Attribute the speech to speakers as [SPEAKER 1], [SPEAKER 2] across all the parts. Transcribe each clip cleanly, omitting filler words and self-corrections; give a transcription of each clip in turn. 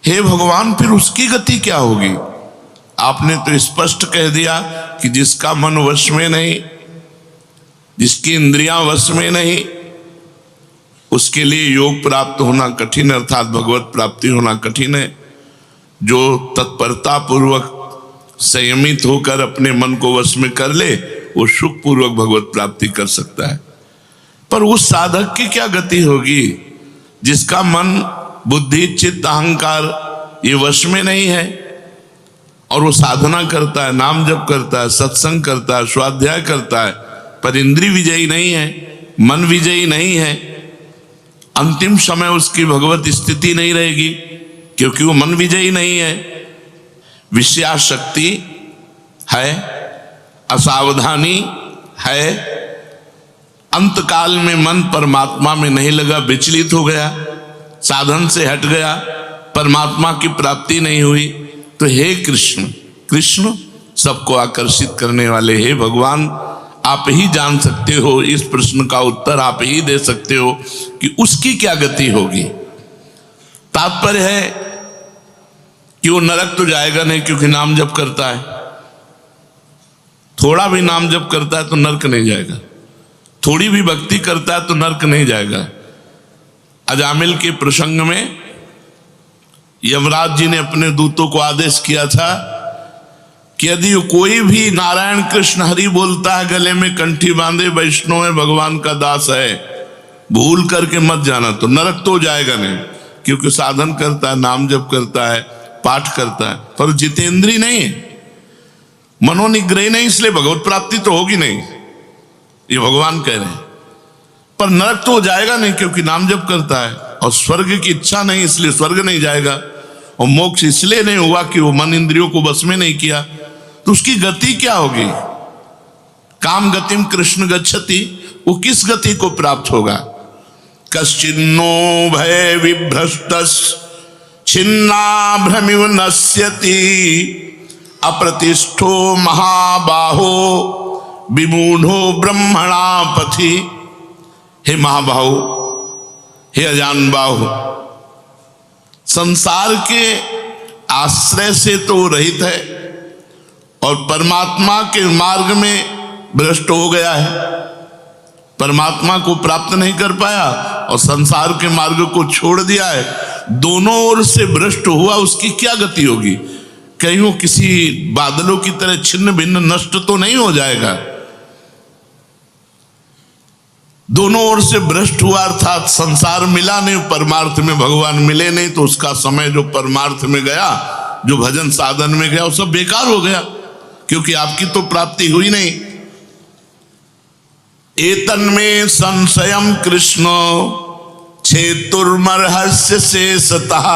[SPEAKER 1] हे भगवान, फिर उसकी गति क्या होगी? आपने तो स्पष्ट कह दिया कि जिसका मन वश में नहीं, जिसकी इंद्रियां वश में नहीं, उसके लिए योग प्राप्त होना कठिन, अर्थात भगवत प्राप्ति होना कठिन है। जो तत्परता पूर्वक संयमित होकर अपने मन को वश में कर ले, वो सुख पूर्वक भगवत प्राप्ति कर सकता है। पर उस साधक की क्या गति होगी जिसका मन, बुद्धि, चित्त, अहंकार ये वश में नहीं है, और वो साधना करता है, नाम जप करता है, सत्संग करता है, स्वाध्याय करता है, पर इंद्रिय विजयी नहीं है, मन विजयी नहीं है। अंतिम समय उसकी भगवत स्थिति नहीं रहेगी, क्योंकि वो मन विजयी नहीं है, विषयाशक्ति है, असावधानी है, अंतकाल में मन परमात्मा में नहीं लगा, विचलित हो गया, साधन से हट गया, परमात्मा की प्राप्ति नहीं हुई। तो हे कृष्ण, कृष्ण सबको आकर्षित करने वाले, हे भगवान, आप ही जान सकते हो, इस प्रश्न का उत्तर आप ही दे सकते हो कि उसकी क्या गति होगी। तात्पर्य है कि वो नरक तो जाएगा नहीं, क्योंकि नाम जप करता है, थोड़ा भी नाम जप करता है तो नरक नहीं जाएगा, थोड़ी भी भक्ति करता है तो नरक नहीं जाएगा। अजामिल के प्रसंग में यमराज जी ने अपने दूतों को आदेश किया था कि यदि कोई भी नारायण कृष्ण हरि बोलता है, गले में कंठी बांधे, वैष्णव है, भगवान का दास है, भूल करके मत जाना, तो नरक तो जाएगा नहीं, क्योंकि साधन करता है, नाम जप करता है, पाठ करता है, पर जितेंद्रीय नहीं है, मनोनिग्रह नहीं, इसलिए भगवत प्राप्ति तो होगी नहीं, ये भगवान कह रहे हैं। पर नरक तो जाएगा नहीं, क्योंकि नाम जप करता है, और स्वर्ग की इच्छा नहीं, इसलिए स्वर्ग नहीं जाएगा, और मोक्ष इसलिए नहीं हुआ कि वो मन इंद्रियों को बस में नहीं किया। तो उसकी गति क्या होगी? काम गतिम कृष्ण गच्छति, वो किस गति को प्राप्त होगा? कश्चिन्नो भय विभ्रष्टस् छिन्ना भ्रमिव नश्यति, अप्रतिष्ठो महाबाहो विमूढ़ो ब्रह्मणा पथि। हे महाबाहो, हे अजान बाहु, संसार के आश्रय से तो रहित है और परमात्मा के मार्ग में भ्रष्ट हो गया है, परमात्मा को प्राप्त नहीं कर पाया और संसार के मार्ग को छोड़ दिया है, दोनों ओर से भ्रष्ट हुआ, उसकी क्या गति होगी? कहीं वो किसी बादलों की तरह छिन्न भिन्न नष्ट तो नहीं हो जाएगा। दोनों ओर से भ्रष्ट हुआ, अर्थात संसार मिला नहीं, परमार्थ में भगवान मिले नहीं, तो उसका समय जो परमार्थ में गया, जो भजन साधन में गया, वो सब बेकार हो गया, क्योंकि आपकी तो प्राप्ति हुई नहीं। एतन्मे संशयम कृष्ण छेतुर्मर्हस्य शेषतः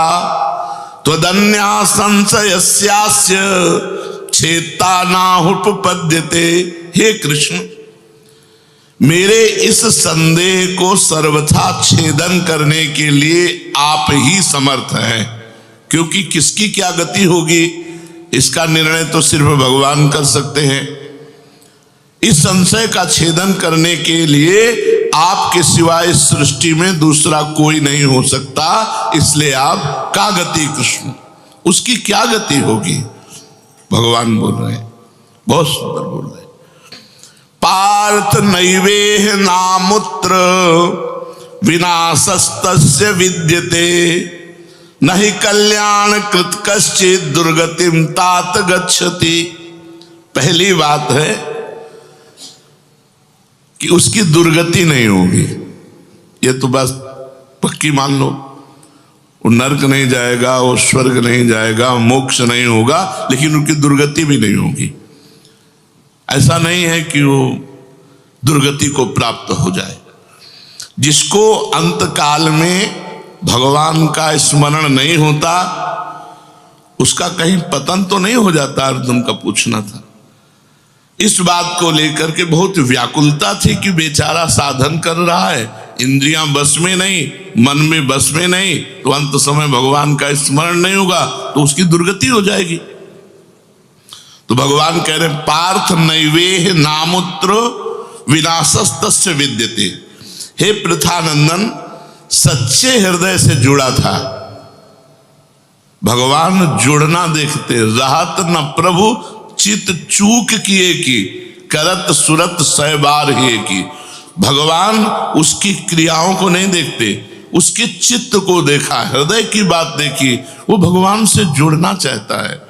[SPEAKER 1] त्वदन्या संशयस्यास्य छेता नाहुपपद्यते। हे कृष्ण, मेरे इस संदेह को सर्वथा छेदन करने के लिए आप ही समर्थ हैं, क्योंकि किसकी क्या गति होगी इसका निर्णय तो सिर्फ भगवान कर सकते हैं। इस संशय का छेदन करने के लिए आपके सिवाय इस सृष्टि में दूसरा कोई नहीं हो सकता, इसलिए आप का गति कृष्ण, उसकी क्या गति होगी? भगवान बोल रहे हैं, बहुत सुंदर बोल रहे हैं। पार्थ नैवेह नामुत्र विनाशस्तस्य विद्यते, नहि कल्याण कृत कश्चित् दुर्गतिम तात गच्छति। पहली बात है कि उसकी दुर्गति नहीं होगी, ये तो बस पक्की मान लो, वो नरक नहीं जाएगा, वो स्वर्ग नहीं जाएगा, मोक्ष नहीं होगा, लेकिन उनकी दुर्गति भी नहीं होगी। ऐसा नहीं है कि वो दुर्गति को प्राप्त हो जाए। जिसको अंतकाल में भगवान का स्मरण नहीं होता, उसका कहीं पतन तो नहीं हो जाता? अर्जुन का पूछना था। इस बात को लेकर के बहुत व्याकुलता थी कि बेचारा साधन कर रहा है, इंद्रियां बस में नहीं, मन में बस में नहीं, तो अंत समय भगवान का स्मरण नहीं होगा तो उसकी दुर्गति हो जाएगी। तो भगवान कह रहे पार्थ नैवेह नामुत्र विनाशस्तस्य विद्यते। हे पृथानंदन, सच्चे हृदय से जुड़ा था, भगवान जुड़ना देखते। रहत न प्रभु चित चूक किए की, करत सुरत सै बार ही की। भगवान उसकी क्रियाओं को नहीं देखते, उसके चित्त को देखा, हृदय की बात देखी। वो भगवान से जुड़ना चाहता है,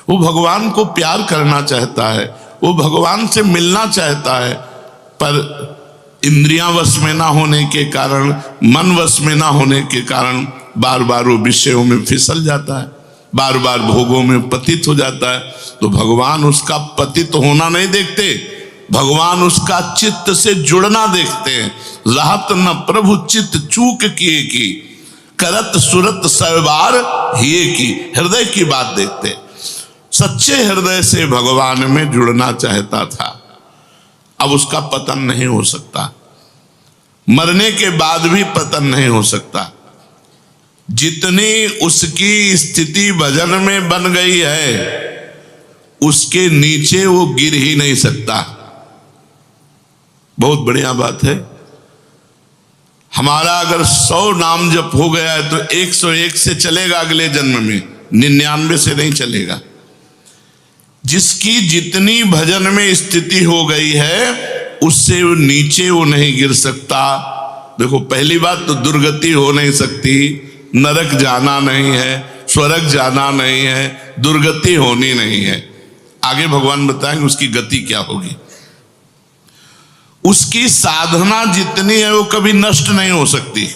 [SPEAKER 1] वो भगवान को प्यार करना चाहता है, वो भगवान से मिलना चाहता है, पर इंद्रियां वश में ना होने के कारण, मन वश में ना होने के कारण बार बार वो विषयों में फिसल जाता है, बार बार भोगों में पतित हो जाता है। तो भगवान उसका पतित होना नहीं देखते, भगवान उसका चित्त से जुड़ना देखते हैं। रहत न प्रभु चित्त चूक किए की, करत सुरत सरबार हिए की। हृदय की बात देखते, सच्चे हृदय से भगवान में जुड़ना चाहता था। अब उसका पतन नहीं हो सकता, मरने के बाद भी पतन नहीं हो सकता। जितनी उसकी स्थिति भजन में बन गई है, उसके नीचे वो गिर ही नहीं सकता। बहुत बढ़िया बात है। हमारा अगर 100 नाम जप हो गया है तो 101 से चलेगा अगले जन्म में, 99 से नहीं चलेगा। जिसकी जितनी भजन में स्थिति हो गई है, उससे वो नीचे वो नहीं गिर सकता। देखो, पहली बात तो दुर्गति हो नहीं सकती, नरक जाना नहीं है, स्वर्ग जाना नहीं है, दुर्गति होनी नहीं है। आगे भगवान बताएंगे उसकी गति क्या होगी। उसकी साधना जितनी है वो कभी नष्ट नहीं हो सकती।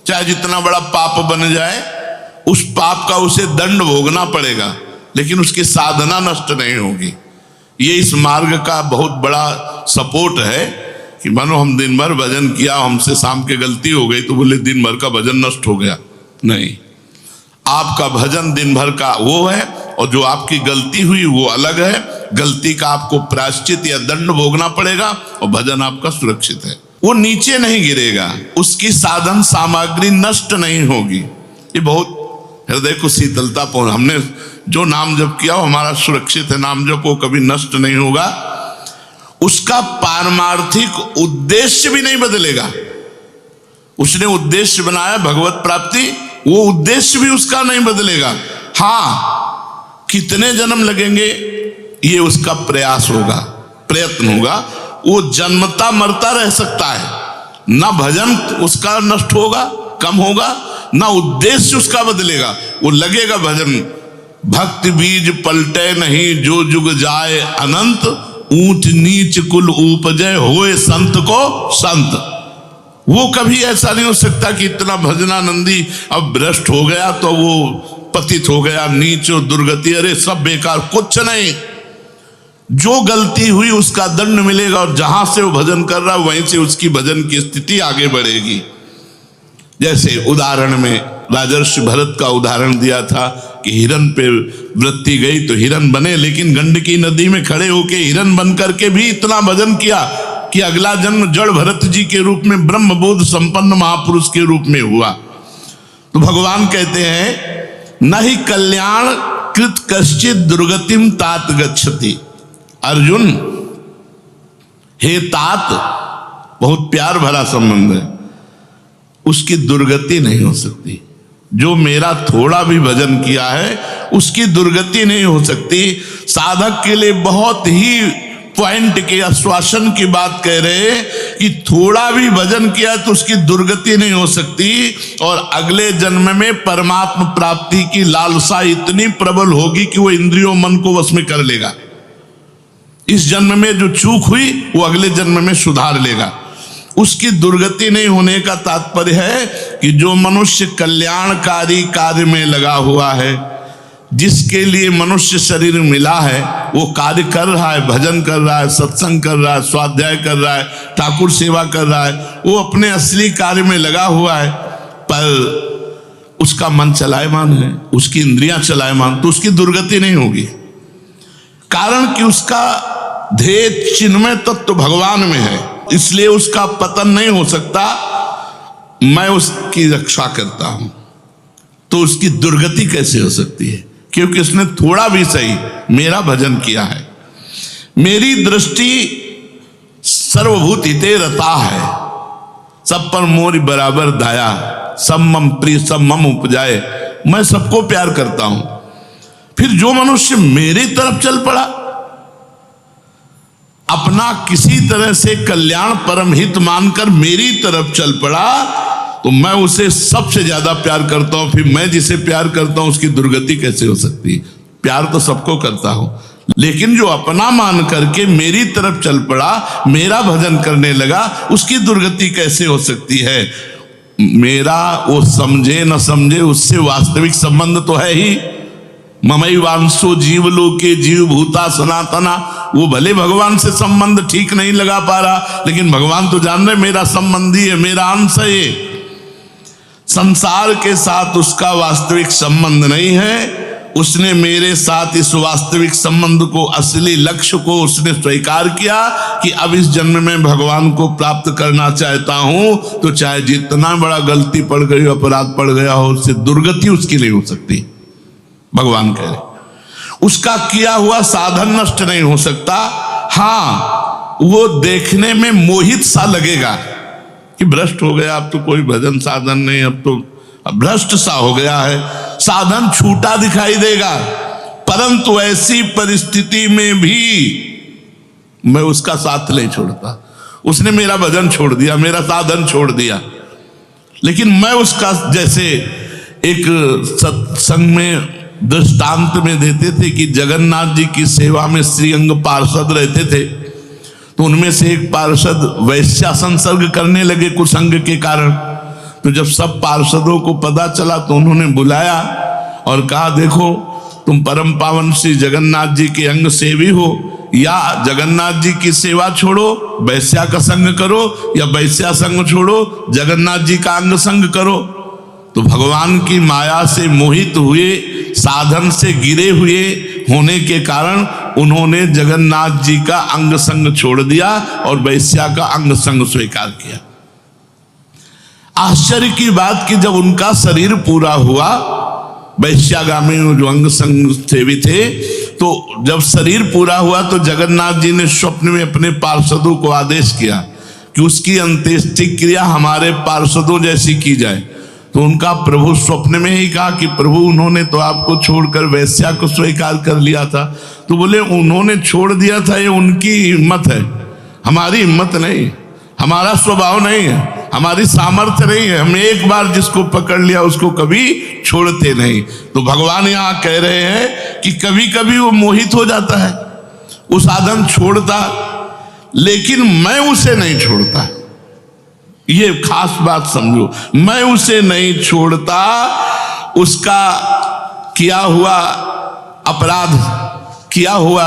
[SPEAKER 1] चाहे जितना बड़ा पाप बन जाए, उस पाप का उसे दंड भोगना पड़ेगा, लेकिन उसकी साधना नष्ट नहीं होगी। ये इस मार्ग का बहुत बड़ा सपोर्ट है कि मानो हम दिन भर भजन किया, हमसे शाम के गलती हो गई तो बोले दिन भर का भजन नष्ट हो गया। नहीं, आपका भजन दिन भर का वो है, और जो आपकी गलती हुई वो अलग है। गलती का आपको प्रायश्चित या दंड भोगना पड़ेगा, और भजन आपका सुरक्षित है। वो नीचे नहीं गिरेगा, उसकी साधन सामग्री नष्ट नहीं होगी। ये बहुत हृदय को शीतलता पहुंच। हमने जो नाम जप किया वो हमारा सुरक्षित है, नाम जप वो कभी नष्ट नहीं होगा। उसका पारमार्थिक उद्देश्य भी नहीं बदलेगा। उसने उद्देश्य बनाया भगवत प्राप्ति, वो उद्देश्य भी उसका नहीं बदलेगा। हाँ, कितने जन्म लगेंगे ये उसका प्रयास होगा, प्रयत्न होगा। वो जन्मता मरता रह सकता है, ना भजन उसका नष्ट होगा, कम होगा, ना उद्देश्य उसका बदलेगा। वो लगेगा भजन। भक्त बीज पलटे नहीं, जो जुग जाए अनंत, ऊंच नीच कुल उपजय होए संत को संत। वो कभी ऐसा नहीं हो सकता कि इतना भजनानंदी अब भ्रष्ट हो गया तो वो पतित हो गया, नीच और दुर्गति, अरे सब बेकार, कुछ नहीं। जो गलती हुई उसका दंड मिलेगा, और जहां से वो भजन कर रहा है वहीं से उसकी भजन की स्थिति आगे बढ़ेगी। जैसे उदाहरण में राजर्षि भरत का उदाहरण दिया था कि हिरन पे वृत्ति गई तो हिरन बने, लेकिन गंडकी नदी में खड़े होके हिरन बन करके भी इतना भजन किया कि अगला जन्म जड़ भरत जी के रूप में ब्रह्मबोध संपन्न महापुरुष के रूप में हुआ। तो भगवान कहते हैं, न ही कल्याण कृत कश्चित दुर्गतिम तात गच्छति। अर्जुन, हे तात, बहुत प्यार भरा संबंध है, उसकी दुर्गति नहीं हो सकती। जो मेरा थोड़ा भी भजन किया है उसकी दुर्गति नहीं हो सकती। साधक के लिए बहुत ही पॉइंट के आश्वासन की बात कह रहे कि थोड़ा भी भजन किया तो उसकी दुर्गति नहीं हो सकती, और अगले जन्म में परमात्मा प्राप्ति की लालसा इतनी प्रबल होगी कि वो इंद्रियों मन को वश में कर लेगा। इस जन्म में जो चूक हुई वो अगले जन्म में सुधार लेगा। उसकी दुर्गति नहीं होने का तात्पर्य है कि जो मनुष्य कल्याणकारी कार्य में लगा हुआ है, जिसके लिए मनुष्य शरीर मिला है, वो कार्य कर रहा है, भजन कर रहा है, सत्संग कर रहा है, स्वाध्याय कर रहा है, ठाकुर सेवा कर रहा है, वो अपने असली कार्य में लगा हुआ है, पर उसका मन चलायमान है, उसकी इंद्रियां चलायमान, तो उसकी दुर्गति नहीं होगी। कारण कि उसका ध्येय चिन्मय तत्व भगवान में है, इसलिए उसका पतन नहीं हो सकता। मैं उसकी रक्षा करता हूं, तो उसकी दुर्गति कैसे हो सकती है? क्योंकि उसने थोड़ा भी सही मेरा भजन किया है। मेरी दृष्टि सर्वभूत हिते रता है, सब पर मोरी बराबर दाया, सब मम प्रिय सब मम उपजाए, मैं सबको प्यार करता हूं। फिर जो मनुष्य मेरी तरफ चल पड़ा, अपना किसी तरह से कल्याण परम हित मानकर मेरी तरफ चल पड़ा, तो मैं उसे सबसे ज्यादा प्यार करता हूं। फिर मैं जिसे प्यार करता हूं उसकी दुर्गति कैसे हो सकती है? प्यार तो सबको करता हूं, लेकिन जो अपना मान करके मेरी तरफ चल पड़ा, मेरा भजन करने लगा, उसकी दुर्गति कैसे हो सकती है? मेरा वो समझे न समझे, उससे वास्तविक संबंध तो है ही। ममैवांशो जीवलोके जीव भूता सनातना। वो भले भगवान से संबंध ठीक नहीं लगा पा रहा, लेकिन भगवान तो जान रहे मेरा संबंधी है, मेरा अंश है। ये संसार के साथ उसका वास्तविक संबंध नहीं है। उसने मेरे साथ इस वास्तविक संबंध को, असली लक्ष्य को उसने स्वीकार किया कि अब इस जन्म में भगवान को प्राप्त करना चाहता हूं, तो चाहे जितना बड़ा गलती पड़ गई, अपराध पड़ गया हो, उससे दुर्गति उसकी नहीं हो सकती। भगवान कह रहे उसका किया हुआ साधन नष्ट नहीं हो सकता। हां, वो देखने में मोहित सा लगेगा कि भ्रष्ट हो गया, अब तो कोई भजन साधन नहीं, अब तो भ्रष्ट सा हो गया है, साधन छूटा दिखाई देगा। परंतु ऐसी परिस्थिति में भी मैं उसका साथ नहीं छोड़ता। उसने मेरा भजन छोड़ दिया, मेरा साधन छोड़ दिया, लेकिन मैं उसका, जैसे एक सत्संग में दृष्टांत में देते थे कि जगन्नाथ जी की सेवा में श्रीअंग पार्षद रहते थे, तो उनमें से एक पार्षद वैश्या संसर्ग करने लगे कुसंग के कारण। तो जब सब पार्षदों को पता चला तो उन्होंने बुलाया और कहा, देखो तुम परम पावन श्री जगन्नाथ जी के अंग सेवी हो, या जगन्नाथ जी की सेवा छोड़ो वैश्या का संग करो, या वैश्या संग छोड़ो जगन्नाथ जी का अंग संग करो। तो भगवान की माया से मोहित हुए, साधन से गिरे हुए होने के कारण उन्होंने जगन्नाथ जी का अंग संग छोड़ दिया और वैश्या का अंग संग स्वीकार किया। आश्चर्य की बात कि जब उनका शरीर पूरा हुआ, वैश्यागामी जो अंग संग सेवी थे, तो जब शरीर पूरा हुआ तो जगन्नाथ जी ने स्वप्न में अपने पार्षदों को आदेश किया कि उसकी अंत्येष्टि क्रिया हमारे पार्षदों जैसी की जाए। तो उनका प्रभु स्वप्न में ही कहा कि प्रभु उन्होंने तो आपको छोड़कर वैश्या को स्वीकार कर लिया था। तो बोले उन्होंने छोड़ दिया था, ये उनकी हिम्मत है, हमारी हिम्मत नहीं, हमारा स्वभाव नहीं है, हमारी सामर्थ्य नहीं है। हम एक बार जिसको पकड़ लिया उसको कभी छोड़ते नहीं। तो भगवान यहाँ कह रहे हैं कि कभी कभी वो मोहित हो जाता है, वो साधन छोड़ता, लेकिन मैं उसे नहीं छोड़ता। ये खास बात समझो, मैं उसे नहीं छोड़ता। उसका किया हुआ अपराध, किया हुआ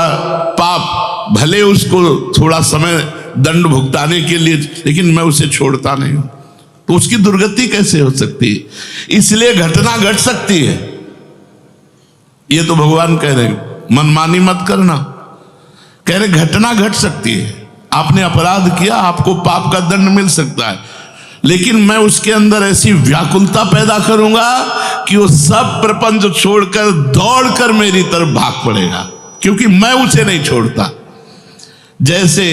[SPEAKER 1] पाप, भले उसको थोड़ा समय दंड भुगताने के लिए, लेकिन मैं उसे छोड़ता नहीं हूं। तो उसकी दुर्गति कैसे हो सकती है? इसलिए घटना घट सकती है। ये तो भगवान कह रहे हैं मनमानी मत करना, कह रहे घटना घट सकती है। आपने अपराध किया, आपको पाप का दंड मिल सकता है, लेकिन मैं उसके अंदर ऐसी व्याकुलता पैदा करूंगा कि वो सब प्रपंच छोड़कर दौड़कर मेरी तरफ भाग पड़ेगा, क्योंकि मैं उसे नहीं छोड़ता। जैसे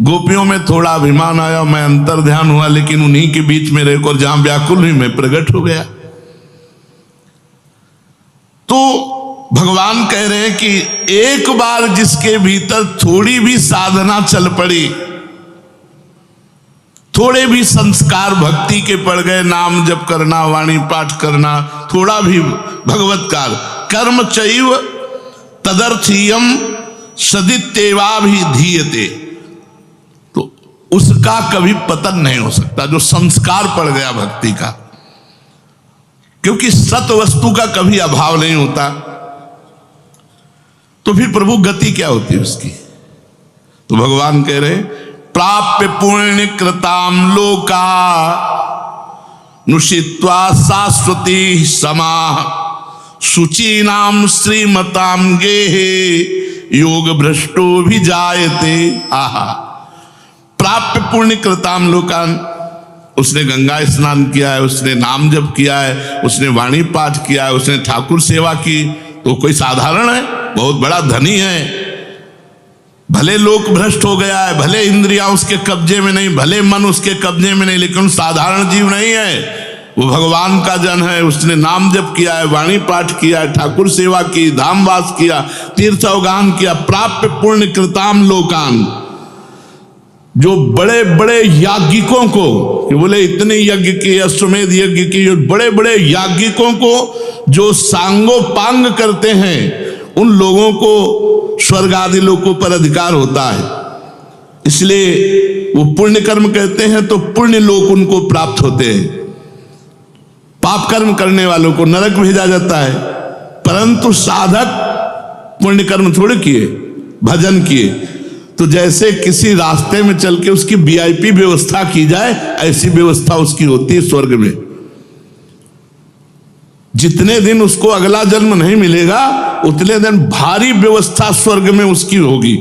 [SPEAKER 1] गोपियों में थोड़ा अभिमान आया, मैं अंतर ध्यान हुआ, लेकिन उन्हीं के बीच में रहकर जहां व्याकुल हुई मैं प्रकट हो गया। तो भगवान कह रहे हैं कि एक बार जिसके भीतर थोड़ी भी साधना चल पड़ी, थोड़े भी संस्कार भक्ति के पड़ गए, नाम जप करना, वाणी पाठ करना, थोड़ा भी भगवत्कार, कर्म चैव तदर्थीयम सदित्येवाभिधीयते, तो उसका कभी पतन नहीं हो सकता जो संस्कार पड़ गया भक्ति का, क्योंकि सत वस्तु का कभी अभाव नहीं होता। तो फिर प्रभु गति क्या होती है उसकी? तो भगवान कह रहे प्राप्य पुण्य कृताम लोका नुषित्वा शाश्वती समाः शुचीनाम श्रीमताम गेहे योग भ्रष्टो भी जायते। आहा, प्राप्य पुण्य कृताम लोकान, उसने गंगा स्नान किया है, उसने नाम जप किया है, उसने वाणी पाठ किया है, उसने ठाकुर सेवा की, तो कोई साधारण है? बहुत बड़ा धनी है। भले लोक भ्रष्ट हो गया है, भले इंद्रियां उसके कब्जे में नहीं, भले मन उसके कब्जे में नहीं, लेकिन साधारण जीव नहीं है। वो भगवान का जन है, उसने नाम जप किया है, वाणी पाठ किया है, ठाकुर सेवा की, धामवास किया, तीर्थ अवगान किया, प्राप्य पुण्य कृताम लोकान। जो बड़े बड़े याज्ञिकों को, कि बोले इतने यज्ञ किए, अश्वमेध यज्ञ किए, जो बड़े बड़े याज्ञिकों को जो सांगोपांग करते हैं, उन लोगों को स्वर्ग आदि लोकों पर अधिकार होता है। इसलिए वो पुण्य कर्म कहते हैं तो पुण्य लोक उनको प्राप्त होते हैं। पाप कर्म करने वालों को नरक भेजा जाता है। परंतु साधक पुण्य कर्म थोड़े किए, भजन किए, तो जैसे किसी रास्ते में चल के उसकी वीआईपी व्यवस्था की जाए, ऐसी व्यवस्था उसकी होती है स्वर्ग में। जितने दिन उसको अगला जन्म नहीं मिलेगा, उतने दिन भारी व्यवस्था स्वर्ग में उसकी होगी।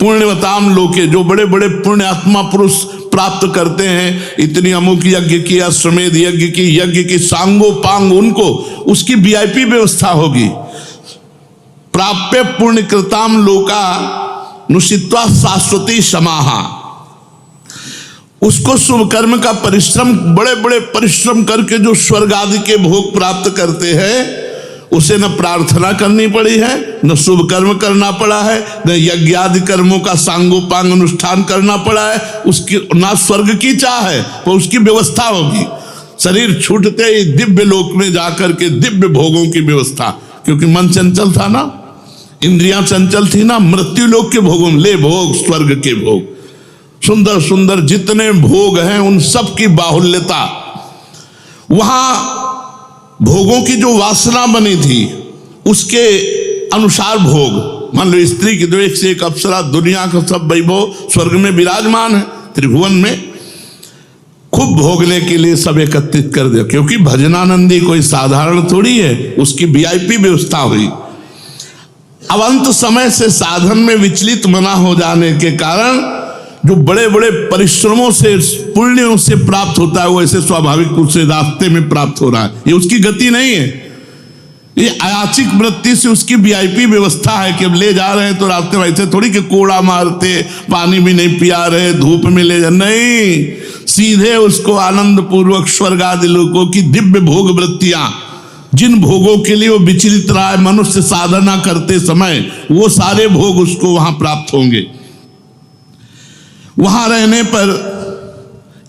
[SPEAKER 1] पुण्यवताम लोके, जो बड़े बड़े पुण्य आत्मा पुरुष प्राप्त करते हैं, इतनी अमुक यज्ञ की, अश्वमेध यज्ञ की सांगोपांग, उनको उसकी वीआईपी व्यवस्था होगी। प्राप्य पुण्य कृताम लोका नुषित्वा शाश्वती समाहा। उसको शुभ कर्म का परिश्रम, बड़े बड़े परिश्रम करके जो स्वर्ग आदि के भोग प्राप्त करते हैं, उसे न प्रार्थना करनी पड़ी है, न शुभ कर्म करना पड़ा है, न यज्ञ आदि कर्मों का सांगोपांग अनुष्ठान करना पड़ा है, उसकी ना स्वर्ग की चाह है, तो उसकी व्यवस्था होगी। शरीर छूटते ही दिव्य लोक में जाकर के दिव्य भोगों की व्यवस्था, क्योंकि मन चंचल था ना, इंद्रियां चंचल थी ना, मृत्यु लोक के भोगों में ले भोग, स्वर्ग के भोग, सुंदर सुंदर जितने भोग हैं उन सब की बाहुल्यता। वहां भोगों की जो वासना बनी थी उसके अनुसार भोग। मान लो स्त्री की तो एक से एक अप्सरा, दुनिया का सब वैभव स्वर्ग में विराजमान है, त्रिभुवन में खूब भोगने के लिए सब एकत्रित कर दिया। क्योंकि भजनानंदी कोई साधारण थोड़ी है, उसकी वीआईपी व्यवस्था हुई। अब अंत समय से साधन में विचलित मना हो जाने के कारण जो बड़े बड़े परिश्रमों से, पुण्यों से प्राप्त होता है, वो ऐसे स्वाभाविक रूप से रास्ते में प्राप्त हो रहा है। ये उसकी गति नहीं है, ये अयाचिक वृत्ति से उसकी वीआईपी व्यवस्था है कि अब ले जा रहे हैं तो रास्ते में ऐसे थोड़ी कि कोड़ा मारते, पानी भी नहीं पिया रहे, धूप में ले जा, नहीं, सीधे उसको आनंद पूर्वक स्वर्ग आदि लोगों की दिव्य भोग वृत्तियां, जिन भोगों के लिए वो विचलित रहा है मनुष्य साधना करते समय, वो सारे भोग उसको वहां प्राप्त होंगे। वहां रहने पर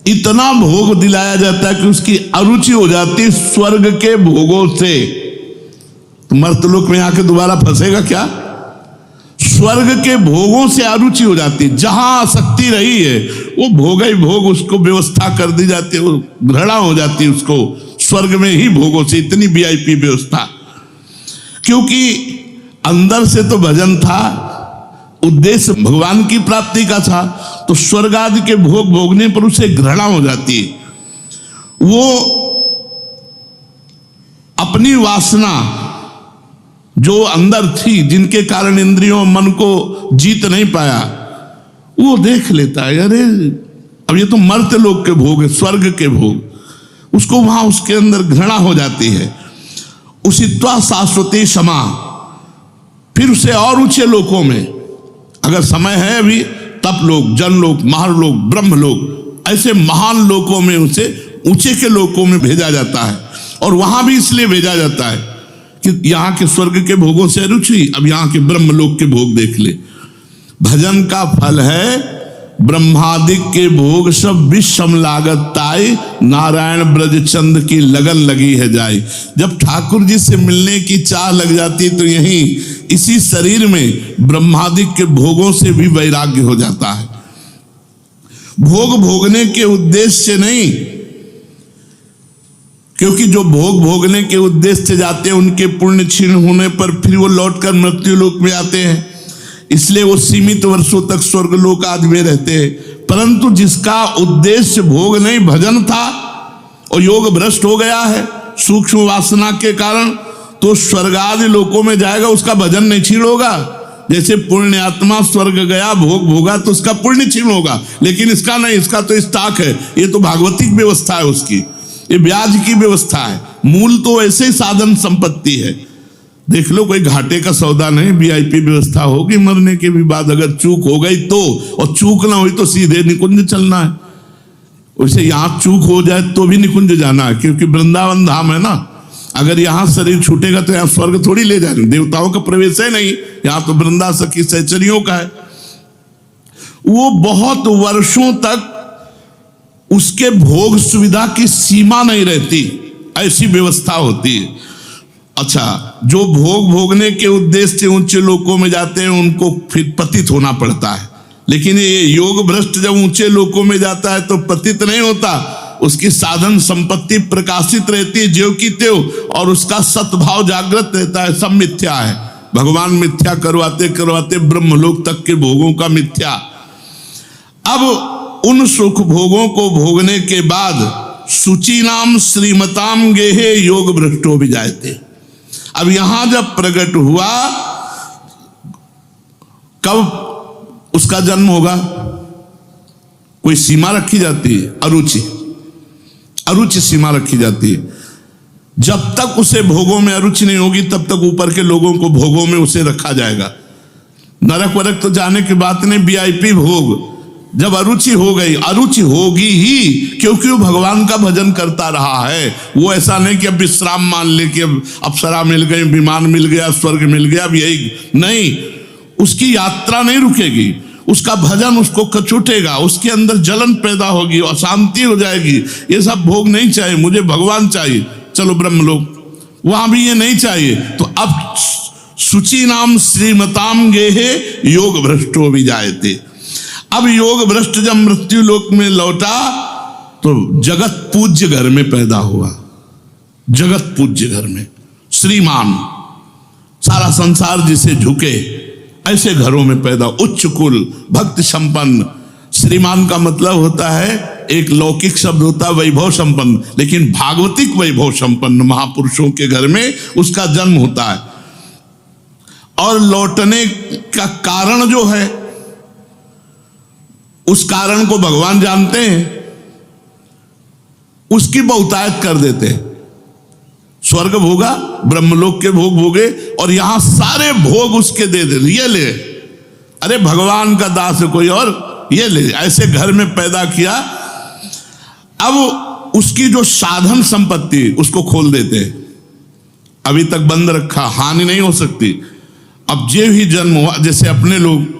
[SPEAKER 1] इतना भोग दिलाया जाता है कि उसकी अरुचि हो जाती है स्वर्ग के भोगों से। तो मर्तलोक में आके दोबारा फंसेगा क्या? स्वर्ग के भोगों से अरुचि हो जाती है, जहां आसक्ति रही है वो भोग ही भोग उसको व्यवस्था कर दी जाती है, वो घृणा हो जाती है उसको स्वर्ग में ही भोगों से, इतनी वीआईपी व्यवस्था। क्योंकि अंदर से तो भजन था, उद्देश्य भगवान की प्राप्ति का था, तो स्वर्ग आदि के भोग भोगने पर उसे घृणा हो जाती है। वो अपनी वासना जो अंदर थी, जिनके कारण इंद्रियों मन को जीत नहीं पाया, वो देख लेता है, अरे अब ये तो मर्त्य लोक के भोग है, स्वर्ग के भोग, उसको वहां उसके अंदर घृणा हो जाती है। उसित्वा शाश्वती क्षमा, फिर उसे और ऊंचे लोकों में, अगर समय है अभी, तप लोक, जन लोक, महालोक, ब्रह्म लोक, ऐसे महान लोकों में उसे ऊंचे के लोकों में भेजा जाता है। और वहां भी इसलिए भेजा जाता है कि यहाँ के स्वर्ग के भोगों से रुचि, अब यहाँ के ब्रह्म लोक के भोग देख ले। भजन का फल है ब्रह्मादिक के भोग सब विषम लागत ताई, नारायण ब्रज चंद की लगन लगी है जाई। जब ठाकुर जी से मिलने की चाह लग जाती है तो यही इसी शरीर में ब्रह्मादिक के भोगों से भी वैराग्य हो जाता है। भोग भोगने के उद्देश्य से नहीं, क्योंकि जो भोग भोगने के उद्देश्य से जाते हैं उनके पुण्य क्षीण होने पर फिर वो लौटकर मृत्यु लोक में आते हैं, इसलिए वो सीमित वर्षों तक स्वर्ग लोक आदि में रहते हैं। परंतु जिसका उद्देश्य भोग नहीं भजन था और योग भ्रष्ट हो गया है सूक्ष्म वासना के कारण, तो स्वर्ग आदि लोकों में जाएगा, उसका भजन नहीं क्षीण होगा। जैसे पुण्य आत्मा स्वर्ग गया, भोग भोगा, तो उसका पुण्य क्षीण होगा, लेकिन इसका नहीं, इसका तो स्टॉक है, ये तो भागवतिक व्यवस्था है उसकी, ये ब्याज की व्यवस्था है। मूल तो ऐसे ही साधन संपत्ति है। देख लो, कोई घाटे का सौदा नहीं, वीआईपी व्यवस्था होगी मरने के भी बाद। अगर चूक हो गई तो, और चूक ना हुई तो सीधे निकुंज चलना है। वैसे यहां चूक हो जाए तो भी निकुंज जाना है, क्योंकि वृंदावन धाम है ना। अगर यहां शरीर छूटेगा तो यहां स्वर्ग थोड़ी ले जाएंगे, देवताओं का प्रवेश है नहीं, यहां तो वृंदा सखी सहचरियों का है। वो बहुत वर्षों तक उसके भोग सुविधा की सीमा नहीं रहती, ऐसी व्यवस्था होती है। अच्छा, जो भोग भोगने के उद्देश्य से ऊंचे लोकों में जाते हैं उनको फिर पतित होना पड़ता है, लेकिन ये योग भ्रष्ट जब ऊंचे लोकों में जाता है तो पतित नहीं होता, उसकी साधन संपत्ति प्रकाशित रहती है ज्यों की त्यों, और उसका सद्भाव जागृत रहता है। सब मिथ्या है, भगवान मिथ्या करवाते करवाते ब्रह्मलोक तक के भोगों का मिथ्या। अब उन सुख भोगों को भोगने के बाद शुचि नाम श्रीमताम गेहे योग भ्रष्टो भी जाते। अब यहां जब प्रकट हुआ, कब उसका जन्म होगा? कोई सीमा रखी जाती है? अरुचि, अरुचि सीमा रखी जाती है। जब तक उसे भोगों में अरुचि नहीं होगी तब तक ऊपर के लोगों को भोगों में उसे रखा जाएगा। नरक वरक तो जाने की बात नहीं, वीआईपी भोग। जब अरुचि हो गई, अरुचि होगी ही, क्योंकि वो भगवान का भजन करता रहा है। वो ऐसा नहीं कि अब विश्राम मान ले कि अब अप्सरा मिल गई, विमान मिल गया, स्वर्ग मिल गया, अब यही नहीं। उसकी यात्रा नहीं रुकेगी, उसका भजन उसको कचोटेगा, उसके अंदर जलन पैदा होगी, अशांति हो जाएगी। ये सब भोग नहीं चाहिए, मुझे भगवान चाहिए, चलो ब्रह्मलोक। वहां भी ये नहीं चाहिए। तो अब शुचि नाम श्रीमताम गेहे योग भ्रष्टो भी जायते। अब योग भ्रष्ट जब मृत्यु लोक में लौटा तो जगत पूज्य घर में पैदा हुआ, जगत पूज्य घर में श्रीमान, सारा संसार जिसे झुके ऐसे घरों में पैदा, उच्च कुल, भक्ति संपन्न। श्रीमान का मतलब होता है, एक लौकिक शब्द होता है वैभव संपन्न, लेकिन भागवतिक वैभव संपन्न महापुरुषों के घर में उसका जन्म होता है। और लौटने का कारण जो है, उस कारण को भगवान जानते हैं, उसकी बहुतायत कर देते हैं। स्वर्ग भोगा, ब्रह्मलोक के भोग भोगे, और यहां सारे भोग उसके दे दे, ये ले, अरे भगवान का दास है कोई और, ये ले, ऐसे घर में पैदा किया। अब उसकी जो साधन संपत्ति उसको खोल देते हैं, अभी तक बंद रखा, हानि नहीं हो सकती। अब जो ही जन्म हुआ, जैसे अपने लोग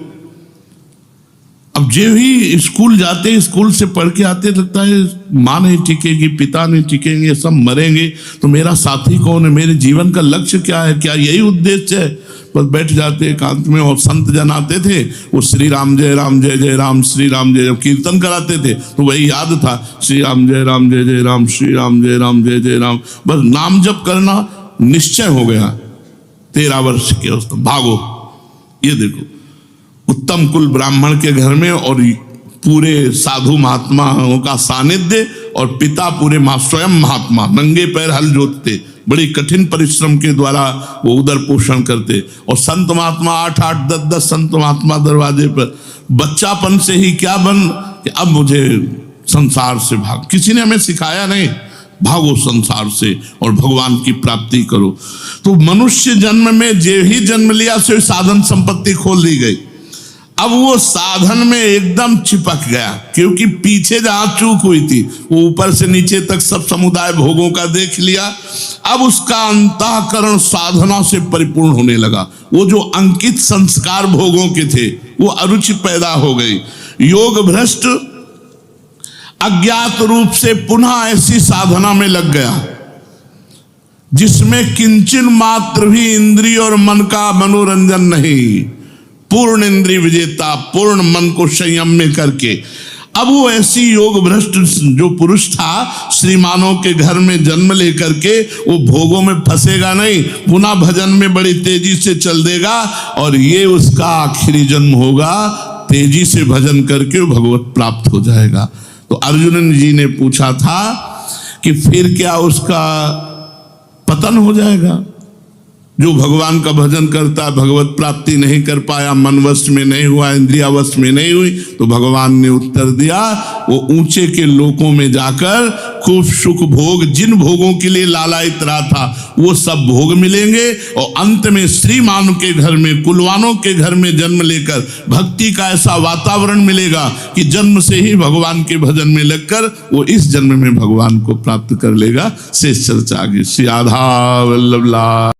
[SPEAKER 1] अब जो ही स्कूल जाते, स्कूल से पढ़ के आते, लगता है माँ नहीं टिकेगी, पिता नहीं टिकेंगे, सब मरेंगे, तो मेरा साथी कौन है, मेरे जीवन का लक्ष्य क्या है, क्या यही उद्देश्य है? बस बैठ जाते एकांत में, और संत जन आते थे, वो श्री राम जय जय राम, श्री राम जय, कीर्तन कराते थे तो वही याद था, श्री राम जय जय राम, श्री राम जय जय राम। बस नाम जप करना निश्चय हो गया। 13 वर्ष के उस भागो, ये देखो, उत्तम कुल ब्राह्मण के घर में, और पूरे साधु महात्माओं का सानिध्य, और पिता पूरे स्वयं महात्मा नंगे पैर हल जोतते, बड़ी कठिन परिश्रम के द्वारा वो उदर पोषण करते। और संत महात्मा 8-8, 10-10 संत महात्मा दरवाजे पर। बच्चापन से ही क्या बन कि अब मुझे संसार से भाग, किसी ने हमें सिखाया नहीं, भागो संसार से और भगवान की प्राप्ति करो। तो मनुष्य जन्म में जे ही जन्म लिया से साधन संपत्ति खोल दी गई। अब वो साधन में एकदम चिपक गया, क्योंकि पीछे जहां चूक हुई थी वो ऊपर से नीचे तक सब समुदाय भोगों का देख लिया। अब उसका अंतःकरण साधना से परिपूर्ण होने लगा। वो जो अंकित संस्कार भोगों के थे वो अरुचि पैदा हो गई। योग भ्रष्ट अज्ञात रूप से पुनः ऐसी साधना में लग गया जिसमें किंचन मात्र भी इंद्रिय और मन का मनोरंजन नहीं, पूर्ण इंद्रिय विजेता, पूर्ण मन को संयम में करके। अब वो ऐसी योग भ्रष्ट जो पुरुष था, श्रीमानों के घर में जन्म लेकर के वो भोगों में फंसेगा नहीं, पुनः भजन में बड़ी तेजी से चल देगा, और ये उसका आखिरी जन्म होगा। तेजी से भजन करके वो भगवत प्राप्त हो जाएगा। तो अर्जुन जी ने पूछा था कि फिर क्या उसका पतन हो जाएगा? जो भगवान का भजन करता है, भगवत प्राप्ति नहीं कर पाया, मन वश में नहीं हुआ, इंद्रिया वश में नहीं हुई, तो भगवान ने उत्तर दिया वो ऊंचे के लोकों में जाकर खूब सुख भोग, जिन भोगों के लिए लालायित रहा था वो सब भोग मिलेंगे, और अंत में श्रीमानों के घर में, कुलवानों के घर में जन्म लेकर भक्ति का ऐसा वातावरण मिलेगा कि जन्म से ही भगवान के भजन में लगकर वो इस जन्म में भगवान को प्राप्त कर लेगा। शेष चर्चा आगे। श्री राधा वल्लभ लाल।